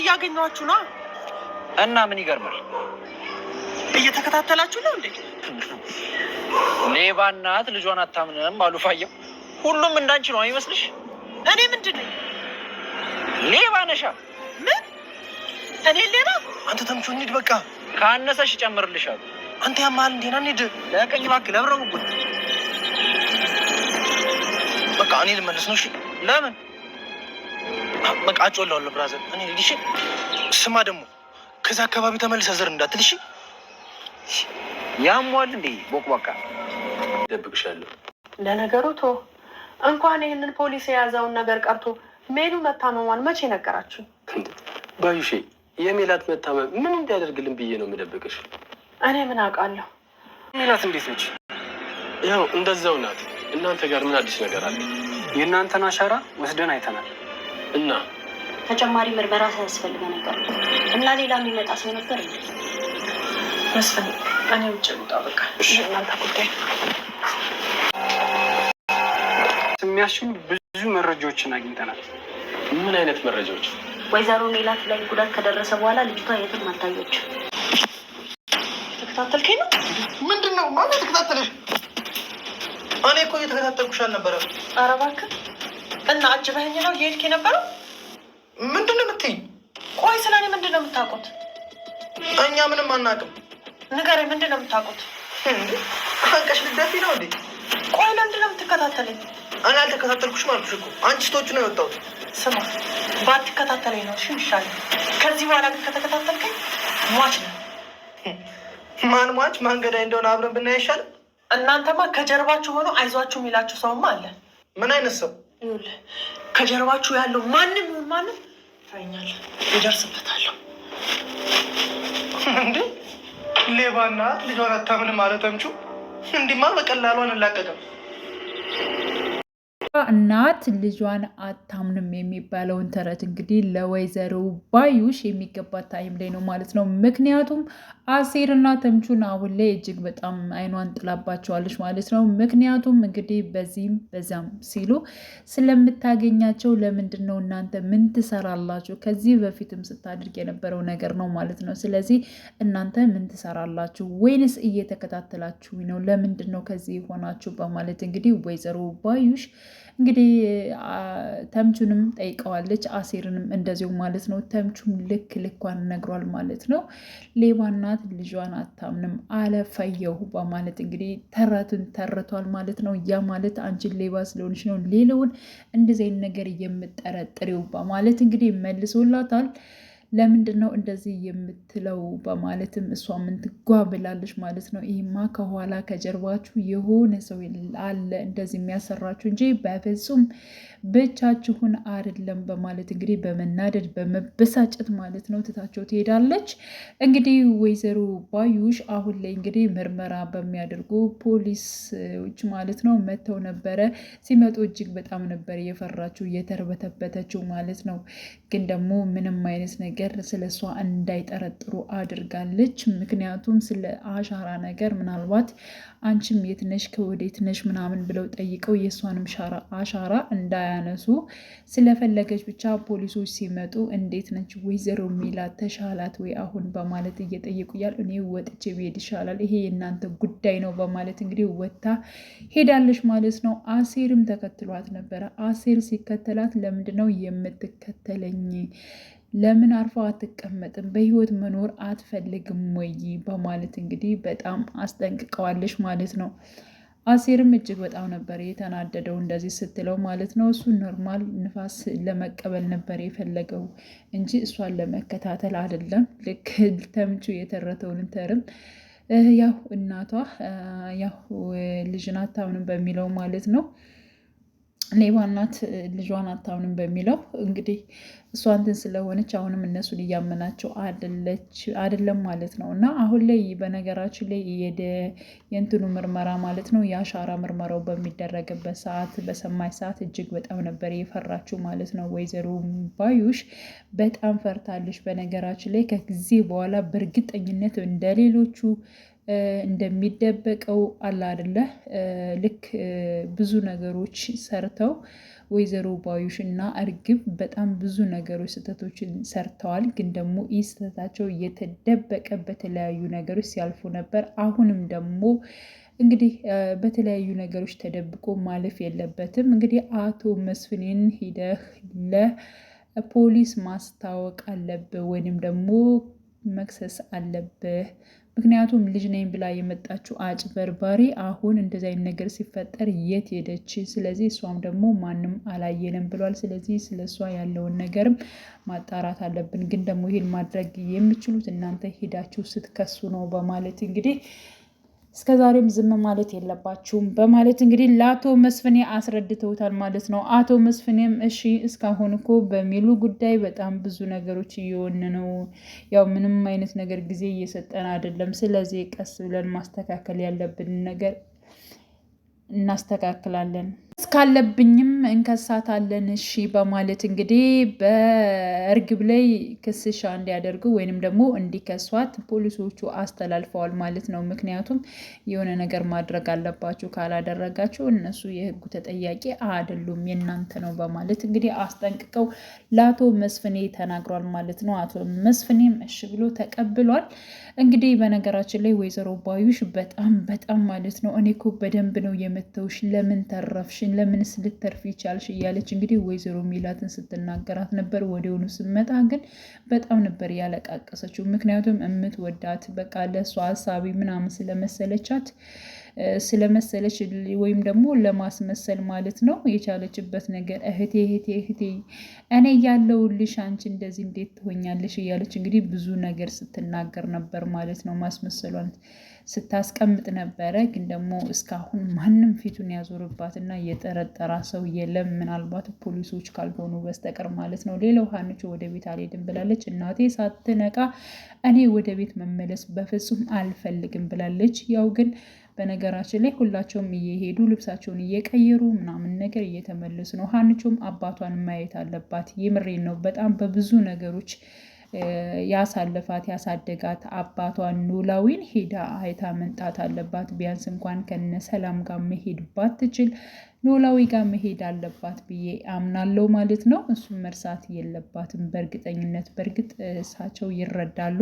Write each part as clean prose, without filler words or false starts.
እያገኘኋችሁ ነው። እና ምን ይገርማል? እየተከታተላችሁ ነው እንዴ? ሌባ እናት ልጇን አታምንም አሉ ፋየው። ሁሉም እንዳንቺ ነው አይመስልሽ? እኔ ምንድን ነኝ? ሌባ ነሻ። ምን? እኔ ሌባ? አንተ ተምቹ እንሂድ በቃ። ካነሰሽ እጨምርልሻለሁ። አንተ ያማል እንዴ? ና እንሂድ። ለቀኝ እባክህ። ለብረው ጉድ በቃ እኔ ልመለስ ነው። እሺ ለምን? በቃ አጮላለሁ ብራዘር። እኔ ልሂድ። እሺ ስማ ደግሞ ከዛ አካባቢ ተመልሰህ ዘር እንዳትል እሺ። ያሟል እንዴ? ቦቅቧቃ ደብቅሻለሁ። ለነገሩ ቶ እንኳን ይህንን ፖሊስ የያዘውን ነገር ቀርቶ ሜሉ መታመሟን መቼ ነገራችሁ? ባዩሼ የሜላት መታመም ምን እንዲያደርግልን ብዬ ነው የምደብቅሽ። እኔ ምን አውቃለሁ? ሜላት እንዴት ነች? ያው እንደዛው ናት። እናንተ ጋር ምን አዲስ ነገር አለ? የእናንተን አሻራ ወስደን አይተናል እና ተጨማሪ ምርመራ ሳያስፈልገን ነበር እና ሌላ የሚመጣ ሰው ነበር እንዴ? መስፍን እኔ ውጭ ልውጣ በቃ። እናንተ ጉዳይ የሚያስችሉ ብዙ መረጃዎችን አግኝተናል። ምን አይነት መረጃዎች? ወይዘሮ ሜላት ላይ ጉዳት ከደረሰ በኋላ ልጅቷ የትም አልታየችም። ተከታተልከኝ ነው? ምንድን ነው ማን ተከታተለሽ? እኔ እኮ እየተከታተልኩሽ አልነበረም። ኧረ እባክህ። እና አጅበኸኝ ነው እየሄድክ የነበረው? ምንድን ነው የምትይኝ? ቆይ ስለ እኔ ምንድን ነው የምታውቁት? እኛ ምንም አናውቅም። ንገረኝ፣ ምንድን ነው የምታውቁት? አንቀሽ ልደፊ ነው እንዴ? ቆይ ለምንድን ነው የምትከታተለኝ? እኔ አልተከታተልኩሽም አልኩሽ እኮ። አንቺ ስቶቹ ነው የወጣሁት። ስማ ባትከታተለኝ ነው እሺ የሚሻለው። ከዚህ በኋላ ግን ከተከታተልከኝ ሟች ነው። ማን ሟች ማን ገዳይ እንደሆነ አብረን ብናይ አይሻልም? እናንተማ ከጀርባችሁ ሆኖ አይዟችሁ የሚላችሁ ሰውማ አለ። ምን አይነት ሰው? ይኸውልህ ከጀርባችሁ ያለው ማንም ይሁን ማንም ታይኛል፣ ይደርስበታለሁ። እንዴ ሌባና ልጇን አታምንም ማለት ተምቹ? እንዲማ በቀላሉ አንላቀቅም። እናት ልጇን አታምንም የሚባለውን ተረት እንግዲህ ለወይዘሮ ባዩሽ የሚገባት ታይም ላይ ነው ማለት ነው። ምክንያቱም አሴርና ተምቹን አሁን ላይ እጅግ በጣም አይኗን ጥላባቸዋለች ማለት ነው። ምክንያቱም እንግዲህ በዚህም በዛም ሲሉ ስለምታገኛቸው ለምንድን ነው እናንተ ምን ትሰራላችሁ? ከዚህ በፊትም ስታድርግ የነበረው ነገር ነው ማለት ነው። ስለዚህ እናንተ ምን ትሰራላችሁ? ወይንስ እየተከታተላችሁ ነው? ለምንድን ነው ከዚህ ሆናችሁ? በማለት እንግዲህ ወይዘሮ ባዩሽ እንግዲህ ተምቹንም ጠይቀዋለች፣ አሴርንም እንደዚሁ ማለት ነው። ተምቹም ልክ ልኳን ነግሯል ማለት ነው። ሌባ እናት ልጇን አታምንም አለፈየሁ በማለት እንግዲህ ተረቱን ተርቷል ማለት ነው። ያ ማለት አንቺን ሌባ ስለሆንሽ ነው ሌላውን እንደዚህ አይነት ነገር የምጠረጥሪው በማለት እንግዲህ መልሶላታል። ለምንድን ነው እንደዚህ የምትለው በማለትም እሷ ምን ትጓ ብላለች ማለት ነው። ይህማ ከኋላ ከጀርባችሁ የሆነ ሰው አለ እንደዚህ የሚያሰራችሁ እንጂ በፍጹም ብቻችሁን አይደለም በማለት እንግዲህ በመናደድ በመበሳጨት ማለት ነው ትታቸው ትሄዳለች። እንግዲህ ወይዘሮ ባዩሽ አሁን ላይ እንግዲህ ምርመራ በሚያደርጉ ፖሊሶች ማለት ነው መጥተው ነበረ። ሲመጡ እጅግ በጣም ነበር የፈራችው የተርበተበተችው ማለት ነው። ግን ደግሞ ምንም አይነት ነገር ስለ እሷ እንዳይጠረጥሩ አድርጋለች። ምክንያቱም ስለ አሻራ ነገር ምናልባት አንቺም የት ነሽ ከወዴት ነሽ ምናምን ብለው ጠይቀው የእሷንም አሻራ እንዳያነሱ ስለፈለገች ብቻ ፖሊሶች ሲመጡ እንዴት ነች ወይዘሮ ሜላት ተሻላት ወይ አሁን በማለት እየጠየቁ ያል እኔ ወጥቼ ብሄድ ይሻላል ይሄ የእናንተ ጉዳይ ነው በማለት እንግዲህ ወጥታ ሄዳለች ማለት ነው። አሴርም ተከትሏት ነበረ። አሴር ሲከተላት ለምንድን ነው የምትከተለኝ? ለምን አርፋ አትቀመጥም? በህይወት መኖር አትፈልግም ወይ? በማለት እንግዲህ በጣም አስጠንቅቀዋለች ማለት ነው። አሴርም እጅግ በጣም ነበር የተናደደው እንደዚህ ስትለው ማለት ነው። እሱ ኖርማል ንፋስ ለመቀበል ነበር የፈለገው እንጂ እሷን ለመከታተል አይደለም። ልክ ተምቹ የተረተውን ተርም ያው እናቷ ያው ልጅን አታምንም በሚለው ማለት ነው ሌባ እናት ልጇን አታምንም በሚለው እንግዲህ እሷ እንትን ስለሆነች አሁንም እነሱን እያመናቸው አይደለም ማለት ነው። እና አሁን ላይ በነገራችን ላይ የእንትኑ ምርመራ ማለት ነው የአሻራ ምርመራው በሚደረግበት ሰዓት በሰማች ሰዓት እጅግ በጣም ነበር የፈራችው ማለት ነው። ወይዘሮ ባዩሽ በጣም ፈርታለች። በነገራችን ላይ ከጊዜ በኋላ በእርግጠኝነት እንደሌሎቹ እንደሚደበቀው አለ አይደለ ልክ ብዙ ነገሮች ሰርተው ወይዘሮ ባዩሽ እና እርግብ በጣም ብዙ ነገሮች ስህተቶችን ሰርተዋል። ግን ደግሞ ይህ ስህተታቸው እየተደበቀ በተለያዩ ነገሮች ሲያልፉ ነበር። አሁንም ደግሞ እንግዲህ በተለያዩ ነገሮች ተደብቆ ማለፍ የለበትም። እንግዲህ አቶ መስፍኔን ሂደህ ለፖሊስ ማስታወቅ አለብህ ወይንም ደግሞ መክሰስ አለብህ። ምክንያቱም ልጅ ነኝ ብላ የመጣችው አጭበርባሪ አሁን እንደዚህ አይነት ነገር ሲፈጠር የት ሄደች? ስለዚህ እሷም ደግሞ ማንም አላየንም ብሏል። ስለዚህ ስለ እሷ ያለውን ነገርም ማጣራት አለብን። ግን ደግሞ ይህን ማድረግ የምችሉት እናንተ ሄዳችሁ ስትከሱ ነው በማለት እንግዲህ እስከዛሬም ዝም ማለት የለባችሁም በማለት እንግዲህ ለአቶ መስፍኔ አስረድተውታል ማለት ነው። አቶ መስፍኔም እሺ እስካሁን እኮ በሚሉ ጉዳይ በጣም ብዙ ነገሮች እየሆን ነው። ያው ምንም አይነት ነገር ጊዜ እየሰጠን አይደለም። ስለዚህ ቀስ ብለን ማስተካከል ያለብን ነገር እናስተካክላለን፣ እስካለብኝም እንከሳታለን እሺ በማለት እንግዲህ በእርግብ ላይ ክስሻ እንዲያደርጉ ወይንም ደግሞ እንዲከሷት ፖሊሶቹ አስተላልፈዋል ማለት ነው። ምክንያቱም የሆነ ነገር ማድረግ አለባችሁ፣ ካላደረጋችሁ እነሱ የህጉ ተጠያቂ አይደሉም፣ የእናንተ ነው በማለት እንግዲህ አስጠንቅቀው ለአቶ መስፍኔ ተናግሯል ማለት ነው። አቶ መስፍኔም እሺ ብሎ ተቀብሏል። እንግዲህ በነገራችን ላይ ወይዘሮ ባዩሽ በጣም ማለት ነው እኔ እኮ በደንብ ነው የመተውሽ፣ ለምን ተረፍሽ፣ ለምንስ ልተርፊ ቻልሽ እያለች እንግዲህ ወይዘሮ ሜላትን ስትናገራት ነበር። ወዲያውኑ ስመጣ ግን በጣም ነበር ያለቃቀሰችው። ምክንያቱም እምትወዳት በቃ ለእሷ ሀሳቢ ምናምን ስለመሰለች ወይም ደግሞ ለማስመሰል ማለት ነው የቻለችበት ነገር እህቴ እኔ ያለሁልሽ አንቺ እንደዚህ እንዴት ትሆኛለሽ እያለች እንግዲህ ብዙ ነገር ስትናገር ነበር ማለት ነው። ማስመሰሏን ስታስቀምጥ ነበረ። ግን ደግሞ እስካሁን ማንም ፊቱን ያዞርባትና የጠረጠራ ሰው የለም፣ ምናልባት ፖሊሶች ካልሆኑ በስተቀር ማለት ነው። ሌላው ሀንቾ ወደ ቤት አልሄድም ብላለች። እናቴ ሳትነቃ እኔ ወደ ቤት መመለስ በፍጹም አልፈልግም ብላለች። ያው ግን በነገራችን ላይ ሁላቸውም እየሄዱ ልብሳቸውን እየቀየሩ ምናምን ነገር እየተመለሱ ነው። ሀንቾም አባቷን ማየት አለባት። የምሬን ነው። በጣም በብዙ ነገሮች ያሳለፋት ያሳደጋት አባቷን ኖላዊን ሄዳ አይታ መምጣት አለባት። ቢያንስ እንኳን ከነ ሰላም ጋር መሄድ ባትችል ኖላዊ ጋር መሄድ አለባት ብዬ አምናለሁ ማለት ነው። እሱም መርሳት የለባትም በእርግጠኝነት። በእርግጥ እሳቸው ይረዳሉ።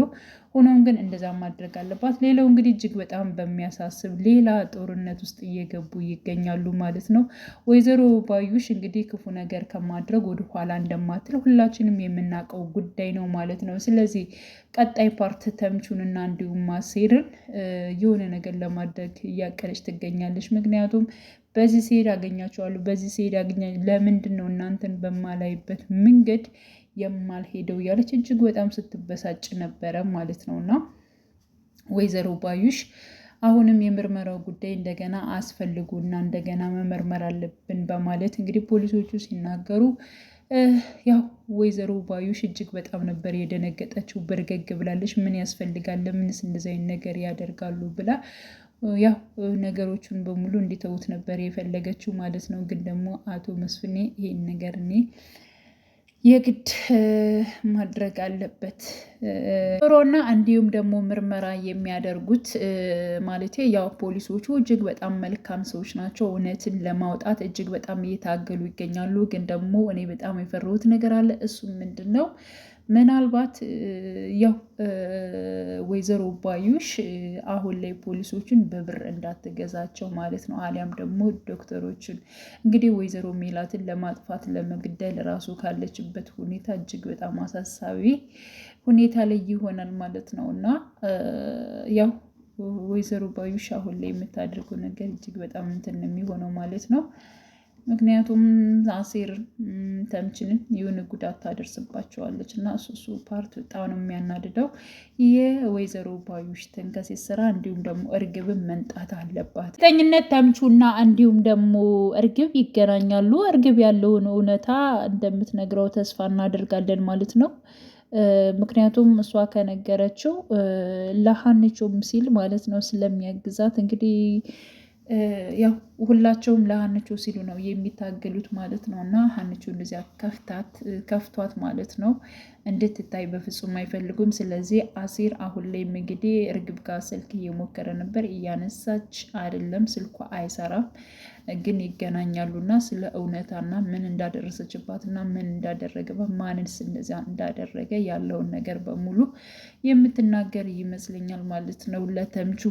ሆኖም ግን እንደዛ ማድረግ አለባት። ሌላው እንግዲህ እጅግ በጣም በሚያሳስብ ሌላ ጦርነት ውስጥ እየገቡ ይገኛሉ ማለት ነው። ወይዘሮ ባዩሽ እንግዲህ ክፉ ነገር ከማድረግ ወደኋላ እንደማትል ሁላችንም የምናውቀው ጉዳይ ነው ማለት ነው። ስለዚህ ቀጣይ ፓርት ተምቹንና እንዲሁም ማሴርን የሆነ ነገር ለማድረግ እያቀለች ትገኛለች። ምክንያቱም በዚህ ሲሄድ አገኛቸዋለሁ፣ በዚህ ሲሄድ አገኛቸዋለሁ፣ ለምንድን ነው እናንተን በማላይበት መንገድ የማልሄደው እያለች እጅግ በጣም ስትበሳጭ ነበረ ማለት ነው። እና ወይዘሮ ባዩሽ አሁንም የምርመራው ጉዳይ እንደገና አስፈልጉና እንደገና መመርመር አለብን በማለት እንግዲህ ፖሊሶቹ ሲናገሩ ያው ወይዘሮ ባዩሽ እጅግ በጣም ነበር የደነገጠችው። በርገግ ብላለች። ምን ያስፈልጋል? ለምንስ እንደዚህ አይነት ነገር ያደርጋሉ ብላ ያው ነገሮቹን በሙሉ እንዲተዉት ነበር የፈለገችው ማለት ነው። ግን ደግሞ አቶ መስፍኔ ይሄን ነገር እኔ የግድ ማድረግ አለበት ሮና እንዲሁም ደግሞ ምርመራ የሚያደርጉት ማለት ያው ፖሊሶቹ እጅግ በጣም መልካም ሰዎች ናቸው። እውነትን ለማውጣት እጅግ በጣም እየታገሉ ይገኛሉ። ግን ደግሞ እኔ በጣም የፈራሁት ነገር አለ። እሱም ምንድን ነው? ምናልባት ያው ወይዘሮ ባዩሽ አሁን ላይ ፖሊሶችን በብር እንዳትገዛቸው ማለት ነው። አሊያም ደግሞ ዶክተሮችን እንግዲህ ወይዘሮ ሜላትን ለማጥፋት ለመግደል ራሱ ካለችበት ሁኔታ እጅግ በጣም አሳሳቢ ሁኔታ ላይ ይሆናል ማለት ነው። እና ያው ወይዘሮ ባዩሽ አሁን ላይ የምታደርገው ነገር እጅግ በጣም እንትን የሚሆነው ማለት ነው። ምክንያቱም አሴር ተምችንን የሆነ ጉዳት ታደርስባቸዋለች እና እሱ ፓርት በጣም ነው የሚያናድደው። የወይዘሮ ባዩሽ ተንከሴት ስራ እንዲሁም ደግሞ እርግብን መንጣት አለባት። ተኝነት ተምቹና እንዲሁም ደግሞ እርግብ ይገናኛሉ። እርግብ ያለውን እውነታ እንደምትነግረው ተስፋ እናደርጋለን ማለት ነው። ምክንያቱም እሷ ከነገረችው ለሀንቾም ሲል ማለት ነው ስለሚያግዛት እንግዲህ ያው ሁላቸውም ለሀንቾ ሲሉ ነው የሚታገሉት ማለት ነው። እና ሀንቾ እንደዚያ ከፍቷት ማለት ነው እንድትታይ በፍጹም አይፈልጉም። ስለዚህ አሲር አሁን ላይ እንግዲህ እርግብ ጋር ስልክ እየሞከረ ነበር፣ እያነሳች አይደለም፣ ስልኳ አይሰራም። ግን ይገናኛሉና ስለ እውነታና ምን እንዳደረሰችባትና ምን እንዳደረገ ማንስ እንደዚያ እንዳደረገ ያለውን ነገር በሙሉ የምትናገር ይመስለኛል ማለት ነው ለተምቹ።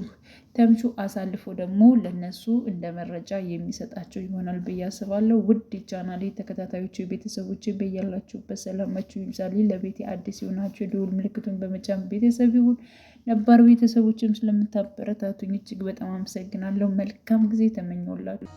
ተምቹ አሳልፎ ደግሞ ለነሱ እንደ መረጃ የሚሰጣቸው ይሆናል ብዬ አስባለሁ። ውድ ቻናሌ ተከታታዮች ቤተሰቦች በያላችሁበት ሰላማችሁ ይብዛልኝ። ለቤቴ አዲስ የሆናችሁ የደወል ምልክቱን በመጫን ቤተሰብ ይሁን። ነባር ቤተሰቦችም ስለምታበረታቱኝ እጅግ በጣም አመሰግናለሁ። መልካም ጊዜ ተመኘውላችሁ።